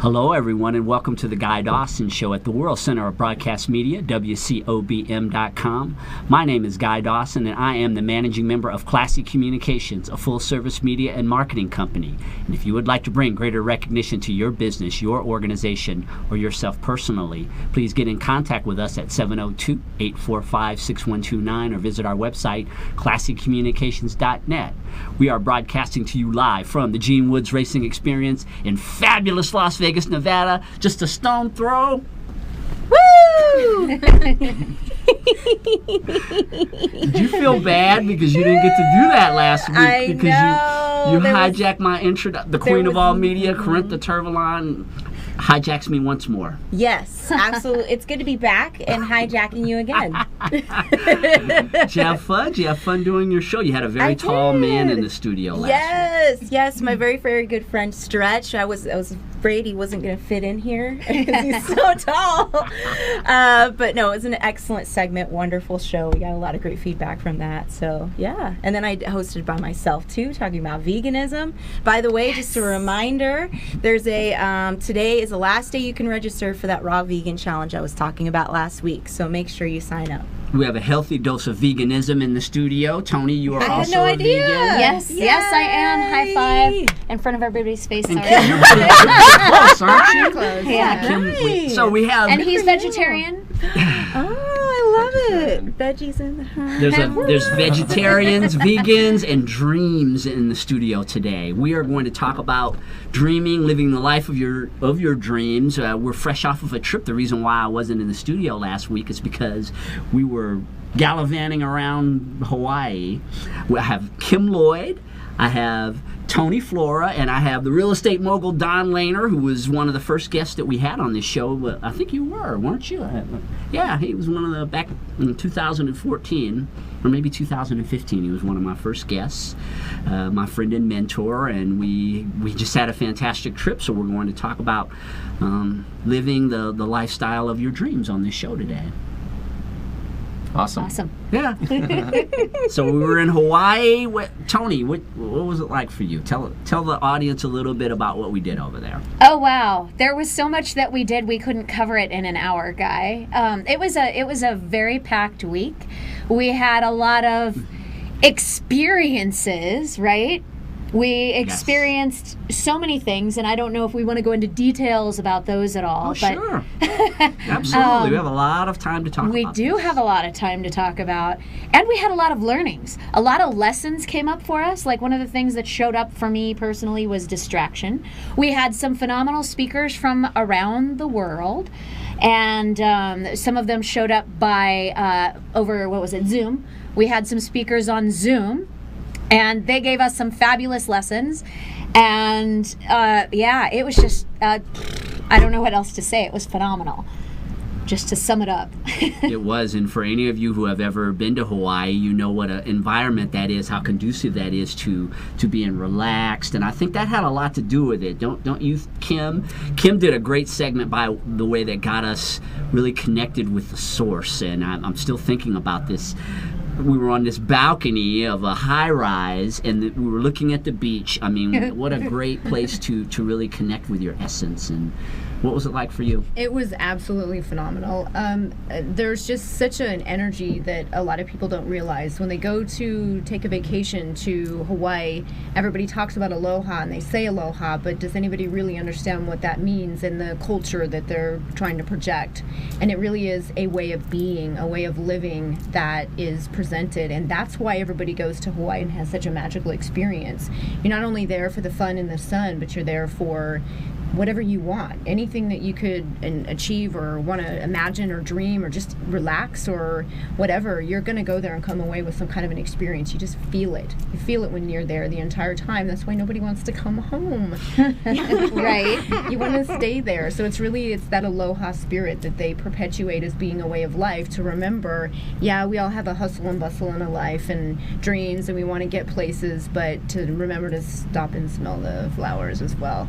Hello, everyone, and welcome to the Guy Dawson Show at the World Center of Broadcast Media, WCOBM.com. My name is Guy Dawson, and I am the managing member of Classy Communications, a full-service media and marketing company. And if you would like to bring greater recognition to your business, your organization, or yourself personally, please get in contact with us at 702-845-6129 or visit our website, classycommunications.net. We are broadcasting to you live from the Gene Woods Racing Experience in fabulous Las Vegas, Nevada, just a stone throw. Woo! Did you feel bad because you didn't get to do that last week? Because you hijacked my intro, the queen of all media, Corintha Turvalon, hijacks me once more. Yes, absolutely. It's good to be back and hijacking you again. Did you have fun? Did you have fun doing your show? You had a very tall man in the studio last week. Yes, my very, very good friend Stretch. I was afraid he wasn't going to fit in here because he's so tall. But no, it was an excellent segment, wonderful show. We got a lot of great feedback from that. So yeah, and then I hosted by myself too, talking about veganism. By the way, just a reminder, there's a today is the last day you can register for that raw vegan challenge I was talking about last week. So make sure you sign up. We have a healthy dose of veganism in the studio. Tony, you are also no a idea. vegan. Yes, yes, I am. High five in front of everybody's face. And Sorry. Kim, you're pretty close, aren't you? Close. Yeah. Kim, so we have. And he's vegetarian. Oh, I love it. Veggies in the house. There's vegetarians, vegans, and dreams in the studio today. We are going to talk about dreaming, living the life of your dreams. We're fresh off of a trip. The reason why I wasn't in the studio last week is because we were gallivanting around Hawaii. I have Kim Lloyd, I have Tony Flora, and I have the real estate mogul Don Lehner, who was one of the first guests that we had on this show. I think you were, weren't you? Yeah, he was one of the, back in 2014, or maybe 2015, he was one of my first guests, my friend and mentor, and we just had a fantastic trip, so we're going to talk about living the lifestyle of your dreams on this show today. Awesome. Yeah. So we were in Hawaii. Tony, what was it like for you? Tell the audience a little bit about what we did over there. Oh wow, there was so much that we did. We couldn't cover it in an hour, Guy. It was a very packed week. We had a lot of experiences, right? We experienced so many things, and I don't know if we want to go into details about those at all. Oh, but sure. Absolutely. We have a lot of time to talk about. We do have a lot of time to talk about. And we had a lot of learnings. A lot of lessons came up for us. Like, one of the things that showed up for me personally was distraction. We had some phenomenal speakers from around the world. And some of them showed up by over, Zoom. We had some speakers on Zoom. And they gave us some fabulous lessons. And, it was just, I don't know what else to say. It was phenomenal, just to sum it up. It was. And for any of you who have ever been to Hawaii, you know what an environment that is, how conducive that is to being relaxed. And I think that had a lot to do with it. Don't you, Kim? Kim did a great segment by the way that got us really connected with the source. And I'm still thinking about this. We were on this balcony of a high-rise, and we were looking at the beach. I mean, what a great place to really connect with your essence. And what was it like for you? It was absolutely phenomenal. There's just such an energy that a lot of people don't realize. When they go to take a vacation to Hawaii, everybody talks about aloha, and they say aloha, but does anybody really understand what that means and the culture that they're trying to project? And it really is a way of being, a way of living that is presented, and that's why everybody goes to Hawaii and has such a magical experience. You're not only there for the fun and the sun, but you're there for whatever you want, anything that you could achieve or want to imagine or dream or just relax or whatever. You're going to go there and come away with some kind of an experience. You just feel it. You feel it when you're there the entire time. That's why nobody wants to come home. Right? You want to stay there. So it's that aloha spirit that they perpetuate as being a way of life, to remember, yeah, we all have a hustle and bustle in a life and dreams, and we want to get places, but to remember to stop and smell the flowers as well.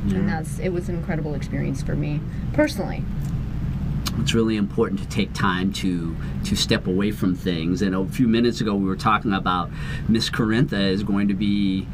And it was an incredible experience for me personally. It's really important to take time to step away from things. And a few minutes ago we were talking about Miss Corintha is going to be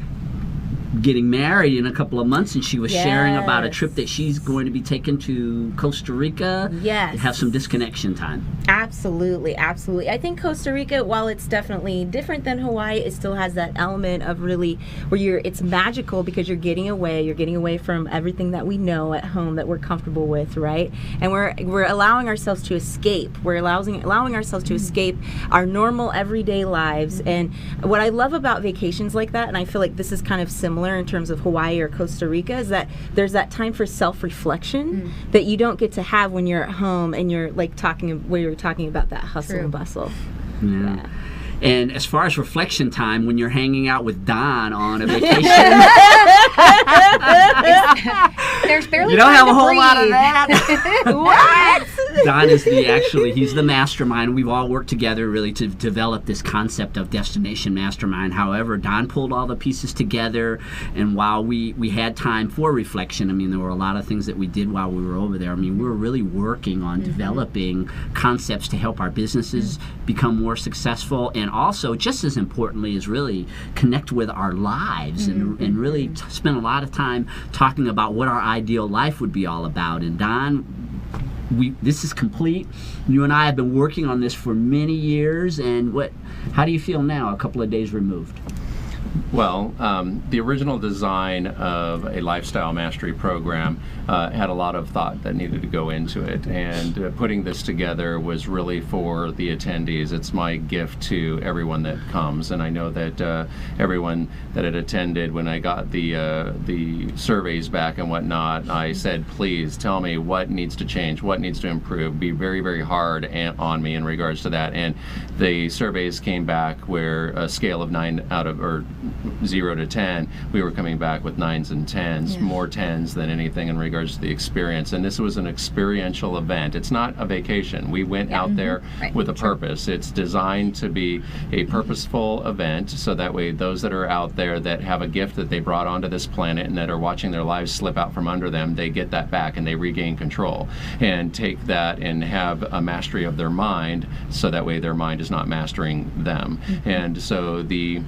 getting married in a couple of months, and she was sharing about a Yes. trip that she's going to be taking to Costa Rica. Yes. To have some disconnection time. Absolutely, absolutely. I think Costa Rica, while it's definitely different than Hawaii, it still has that element of really where it's magical because you're getting away from everything that we know at home that we're comfortable with, right? And we're allowing ourselves to escape. We're allowing ourselves to escape our normal everyday lives. And what I love about vacations like that, and I feel like this is kind of similar in terms of Hawaii or Costa Rica, is that there's that time for self-reflection that you don't get to have when you're at home and you're like talking about that hustle and bustle. Yeah. And as far as reflection time, when you're hanging out with Don on a vacation, There's barely you don't time have a to whole lot of breathe. that. What? Don is he's the mastermind. We've all worked together really to develop this concept of destination mastermind. However, Don pulled all the pieces together, and while we had time for reflection, I mean, there were a lot of things that we did while we were over there. I mean, we were really working on developing concepts to help our businesses become more successful, and also, just as importantly, is really connect with our lives and really spend a lot of time talking about what our ideal life would be all about. And Don, this is complete. You and I have been working on this for many years, and how do you feel now, a couple of days removed? Well, the original design of a lifestyle mastery program had a lot of thought that needed to go into it, and putting this together was really for the attendees. It's my gift to everyone that comes, and I know that everyone that had attended, when I got the surveys back and whatnot, I said, please tell me what needs to change, what needs to improve. Be very, very hard on me in regards to that. And the surveys came back where a scale of 0 to 10, we were coming back with 9s and 10s, more 10s than anything in regards to the experience. And this was an experiential event. It's not a vacation. We went out there with a purpose. It's designed to be a purposeful event, so that way those that are out there that have a gift that they brought onto this planet and that are watching their lives slip out from under them, they get that back and they regain control and take that and have a mastery of their mind, so that way their mind is not mastering them. And so the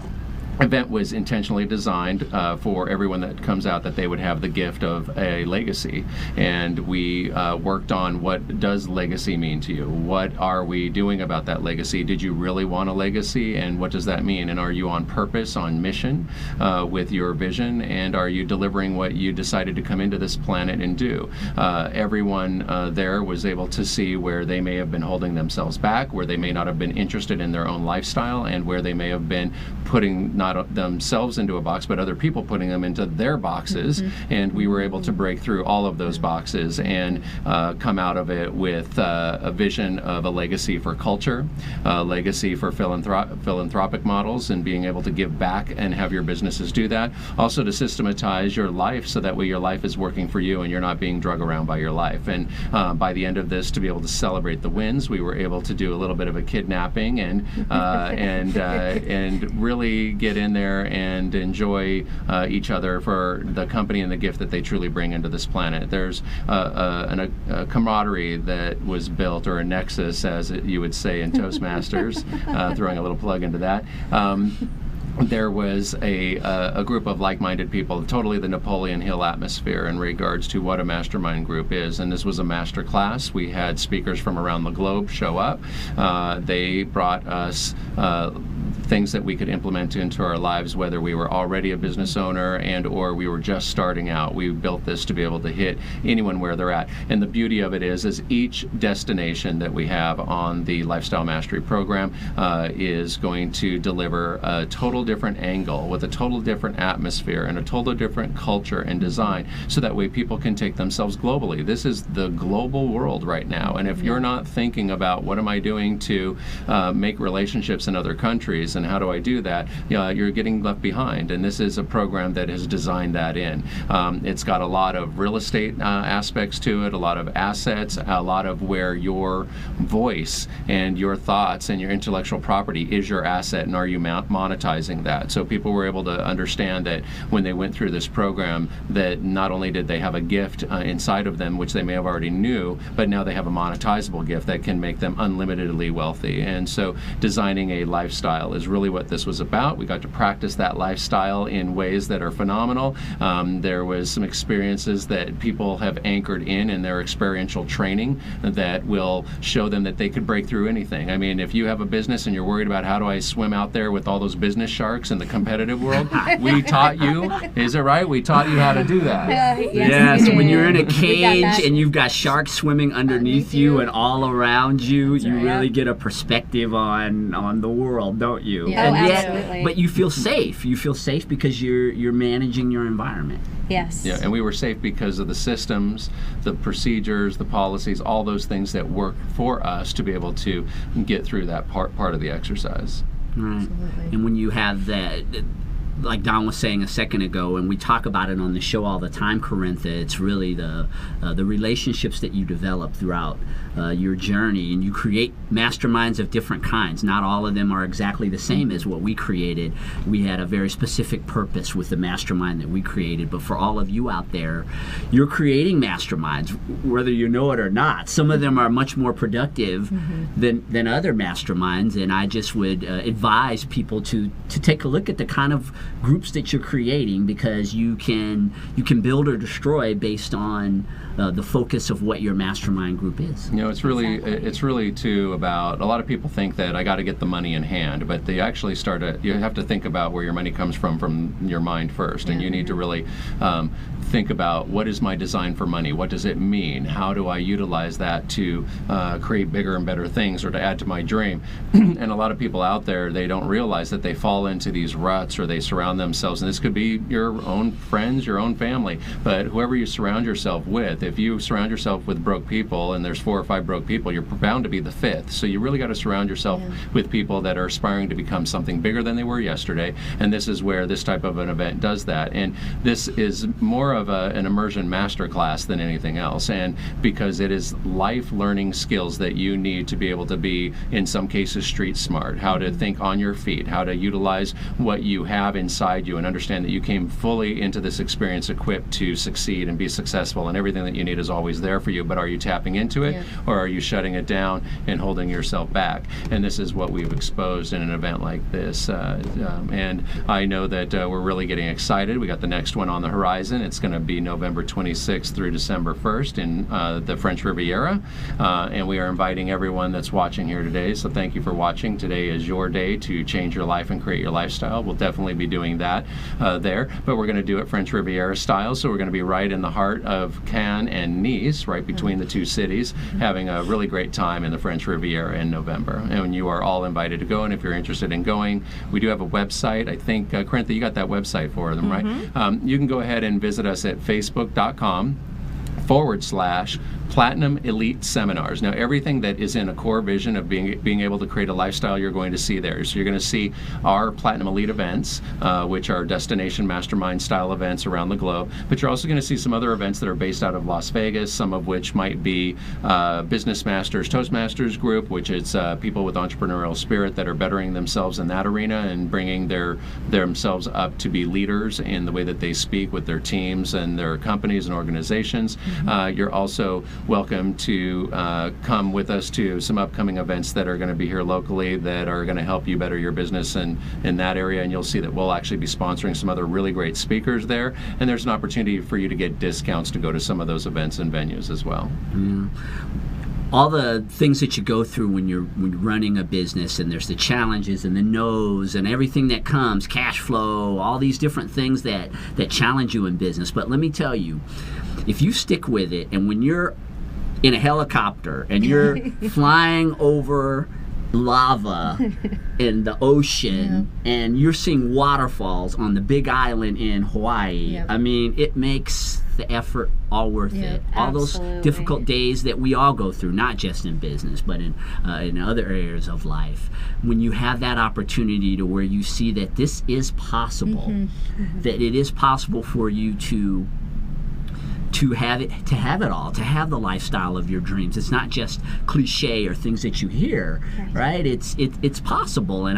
event was intentionally designed for everyone that comes out, that they would have the gift of a legacy. And we worked on, what does legacy mean to you? What are we doing about that legacy? Did you really want a legacy? And what does that mean? And are you on purpose, on mission with your vision? And are you delivering what you decided to come into this planet and do? Everyone there was able to see where they may have been holding themselves back, where they may not have been interested in their own lifestyle, and where they may have been putting not themselves into a box, but other people putting them into their boxes. And we were able to break through all of those boxes and come out of it with a vision of a legacy for culture, a legacy for philanthropic models, and being able to give back and have your businesses do that. Also to systematize your life, so that way your life is working for you and you're not being drug around by your life. And by the end of this, to be able to celebrate the wins, we were able to do a little bit of a kidnapping and really get in there and enjoy each other for the company and the gift that they truly bring into this planet. There's a camaraderie that was built, or a nexus, as you would say in Toastmasters, throwing a little plug into that. There was a group of like-minded people, totally the Napoleon Hill atmosphere in regards to what a mastermind group is. And this was a master class. We had speakers from around the globe show up. They brought us things that we could implement into our lives, whether we were already a business owner and or we were just starting out. We built this to be able to hit anyone where they're at. And the beauty of it is each destination that we have on the Lifestyle Mastery program is going to deliver a total different angle with a total different atmosphere and a total different culture and design, so that way people can take themselves globally. This is the global world right now, and if you're not thinking about what am I doing to make relationships in other countries and how do I do that, you're getting left behind. And this is a program that has designed that in. It's got a lot of real estate aspects to it, a lot of assets, a lot of where your voice and your thoughts and your intellectual property is your asset, and are you monetizing utilizing that. So people were able to understand that when they went through this program, that not only did they have a gift inside of them, which they may have already knew, but now they have a monetizable gift that can make them unlimitedly wealthy. And so designing a lifestyle is really what this was about. We got to practice that lifestyle in ways that are phenomenal. There was some experiences that people have anchored in their experiential training that will show them that they could break through anything. I mean, if you have a business and you're worried about how do I swim out there with all those business sharks in the competitive world, we taught you, is it right? We taught you how to do that. Yes, when you're in a cage and you've got sharks swimming underneath you and all around you, you really get a perspective on the world, don't you? Yeah. And Absolutely. but you feel safe. You feel safe because you're managing your environment. Yes. Yeah, and we were safe because of the systems, the procedures, the policies, all those things that work for us to be able to get through that part of the exercise. Right. Absolutely. And when you have that, like Don was saying a second ago, and we talk about it on the show all the time, Corintha, it's really the relationships that you develop throughout your journey, and you create masterminds of different kinds. Not all of them are exactly the same as what we created. We had a very specific purpose with the mastermind that we created, but for all of you out there, you're creating masterminds, whether you know it or not. Some of them are much more productive than other masterminds, and I just would advise people to take a look at the kind of groups that you're creating, because you can build or destroy based on the focus of what your mastermind group is. You know, it's really too about, a lot of people think that I got to get the money in hand, but they actually you have to think about where your money comes from your mind first, and you need to really think about, what is my design for money? What does it mean? How do I utilize that to create bigger and better things, or to add to my dream? And a lot of people out there, they don't realize that they fall into these ruts, or they surround themselves, and this could be your own friends, your own family, but whoever you surround yourself with, if you surround yourself with broke people, and there's 4 or 5 broke people, you're bound to be the 5th. So you really got to surround yourself with people that are aspiring to become something bigger than they were yesterday, and this is where this type of an event does that. And this is more of an immersion master class than anything else, and because it is life learning skills that you need to be able to be, in some cases, street smart, how to think on your feet, how to utilize what you have inside you, and understand that you came fully into this experience equipped to succeed and be successful, and everything that you need is always there for you. But are you tapping into it, or are you shutting it down and holding yourself back? And this is what we've exposed in an event like this. And I know that we're really getting excited. We got the next one on the horizon. It's going to be November 26th through December 1st in the French Riviera, and we are inviting everyone that's watching here today. So thank you for watching. Today is your day to change your life and create your lifestyle. We'll definitely be doing that there, but we're going to do it French Riviera style. So we're going to be right in the heart of Cannes and Nice, right between the two cities, having a really great time in the French Riviera in November. And you are all invited to go, and if you're interested in going, we do have a website. I think, Corintha, you got that website for them, right? You can go ahead and visit us at facebook.com/Platinum Elite Seminars. Now, everything that is in a core vision of being able to create a lifestyle, you're going to see there. So you're going to see our Platinum Elite events, which are destination mastermind style events around the globe. But you're also going to see some other events that are based out of Las Vegas, some of which might be Business Masters, Toastmasters group, which is people with entrepreneurial spirit that are bettering themselves in that arena and bringing themselves up to be leaders in the way that they speak with their teams and their companies and organizations. You're also welcome to come with us to some upcoming events that are going to be here locally that are going to help you better your business in that area, and you'll see that we'll actually be sponsoring some other really great speakers there, and there's an opportunity for you to get discounts to go to some of those events and venues as well. All the things that you go through when you're running a business, and there's the challenges and the no's and everything that comes, cash flow, all these different things that challenge you in business. But let me tell you, if you stick with it, and when you're in a helicopter and you're flying over lava in the ocean and you're seeing waterfalls on the big island in Hawaii, I mean, it makes the effort all worth it. All those difficult days that we all go through, not just in business, but in other areas of life. When you have that opportunity to where you see that this is possible, that it is possible for you to to have it all, to have the lifestyle of your dreams. It's not just cliche or things that you hear, right? It's possible, and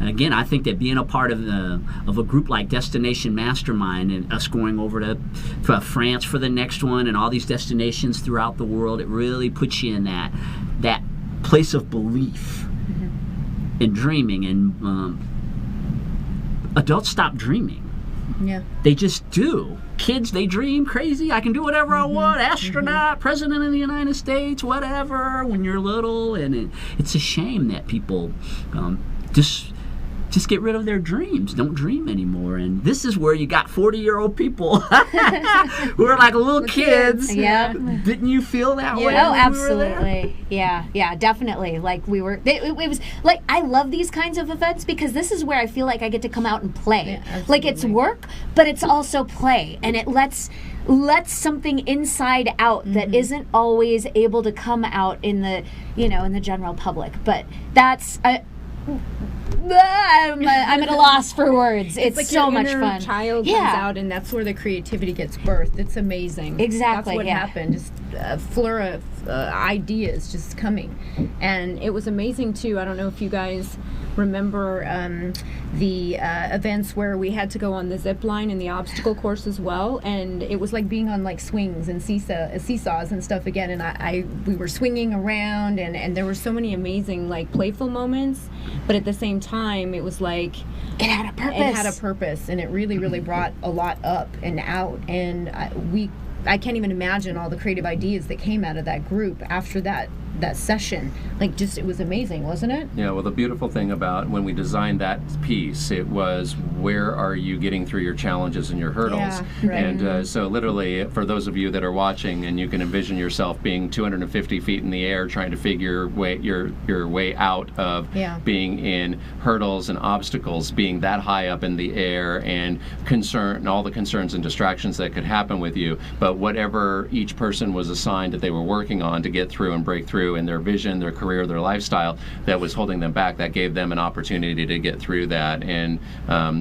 again, I think that being a part of a group like Destination Mastermind and us going over to France for the next one and all these destinations throughout the world, it really puts you in that place of belief and dreaming. And adults stop dreaming. Yeah. They just do. Kids, they dream crazy. I can do whatever I want. Astronaut, president of the United States, whatever, when you're little. And it's a shame that people just get rid of their dreams, don't dream anymore. And this is where you got 40-year-old people who are like little kids. Yeah. Didn't you feel that way? Oh, when absolutely. Yeah, definitely. Like we were, it was like, I love these kinds of events because this is where I feel like I get to come out and play. Yeah, like it's work, but it's also play, and it lets something inside out that isn't always able to come out in the in the general public. But that's I'm at a loss for words. It's like so your much inner fun. Child comes out, and that's where the creativity gets birthed. It's amazing. Exactly. That's what happened. Just a flur of ideas just coming, and it was amazing too. I don't know if you guys remember the events where we had to go on the zip line and the obstacle course as well, and it was like being on like swings and seesaws and stuff again. And we were swinging around, and there were so many amazing like playful moments, but at the same time it was like it had a purpose. It had a purpose, and it really, really brought a lot up and out. And I can't even imagine all the creative ideas that came out of that group after that session. Like, just, it was amazing, wasn't it? Yeah, well, the beautiful thing about when we designed that piece, it was, where are you getting through your challenges and your hurdles? Yeah, right. And so literally, for those of you that are watching, and you can envision yourself being 250 feet in the air trying to figure your way out of being in hurdles and obstacles, being that high up in the air, and all the concerns and distractions that could happen with you. But whatever each person was assigned that they were working on to get through and break through in their vision, their career, their lifestyle, that was holding them back, that gave them an opportunity to get through that and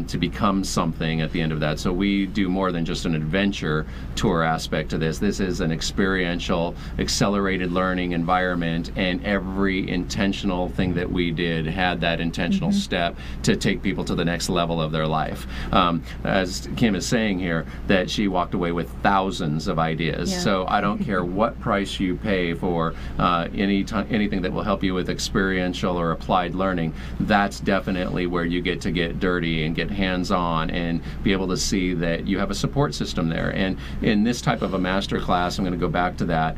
to become something at the end of that. So we do more than just an adventure tour aspect to this. This is an experiential, accelerated learning environment, and every intentional thing that we did had that intentional step to take people to the next level of their life. As Kim is saying here, that she walked away with thousands of ideas. Yeah. So I don't care what price you pay for anything that will help you with experiential or applied learning. That's definitely where you get to get dirty and get hands-on and be able to see that you have a support system there. And in this type of a master class, I'm going to go back to that,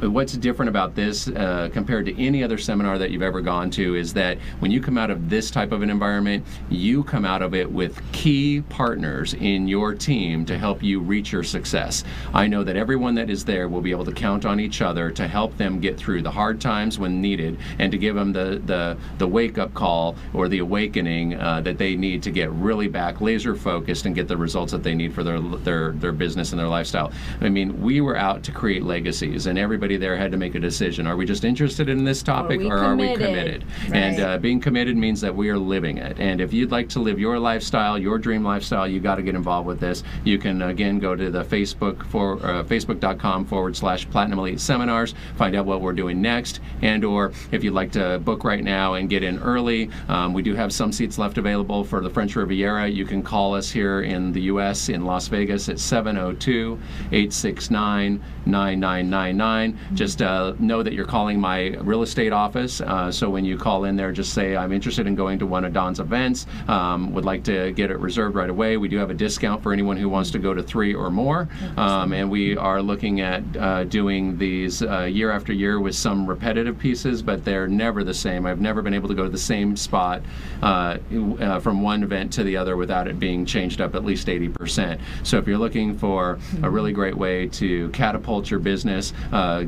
what's different about this compared to any other seminar that you've ever gone to is that when you come out of this type of an environment, you come out of it with key partners in your team to help you reach your success. I know that everyone that is there will be able to count on each other to help them get through the hard times when needed, and to give them the wake-up call or the awakening that they need to get really back laser focused and get the results that they need for their business and their lifestyle. I mean, we were out to create legacies, and everybody there had to make a decision. Are we just interested in this topic, or are we committed? Right. And being committed means that we are living it. And if you'd like to live your lifestyle, your dream lifestyle, you got to get involved with this. You can again go to the facebook.com/Platinum Elite Seminars, find out what we're doing next, and or if you'd like to book right now and get in early, we do have some seats left available for the French Riviera. You can call us here in the U.S. in Las Vegas at 702-869-9999. Just know that you're calling my real estate office. So when you call in there, just say, I'm interested in going to one of Don's events, would like to get it reserved right away. We do have a discount for anyone who wants to go to 3 or more. And we are looking at doing these year after year with some repetitive pieces, but they're never the same. I've never been able to go to the same spot from one event to the other without it being changed up at least 80%. So if you're looking for a really great way to catapult your business,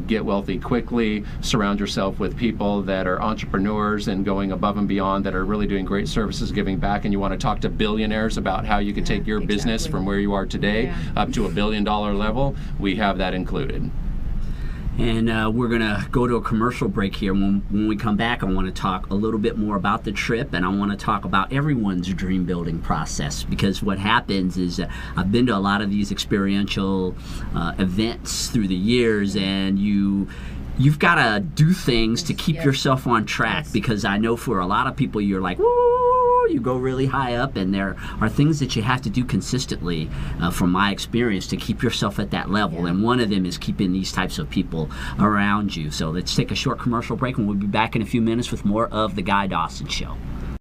get wealthy quickly, surround yourself with people that are entrepreneurs and going above and beyond, that are really doing great services, giving back, and you want to talk to billionaires about how you can take your business from where you are today up to $1 billion level, we have that included. And we're going to go to a commercial break here. When we come back, I want to talk a little bit more about the trip, and I want to talk about everyone's dream building process, because what happens is I've been to a lot of these experiential events through the years, and you've got to do things to keep yourself on track, because I know for a lot of people you're like, woo, you go really high up, and there are things that you have to do consistently, from my experience, to keep yourself at that level. And one of them is keeping these types of people around you. So let's take a short commercial break, and we'll be back in a few minutes with more of The Guy Dawson Show.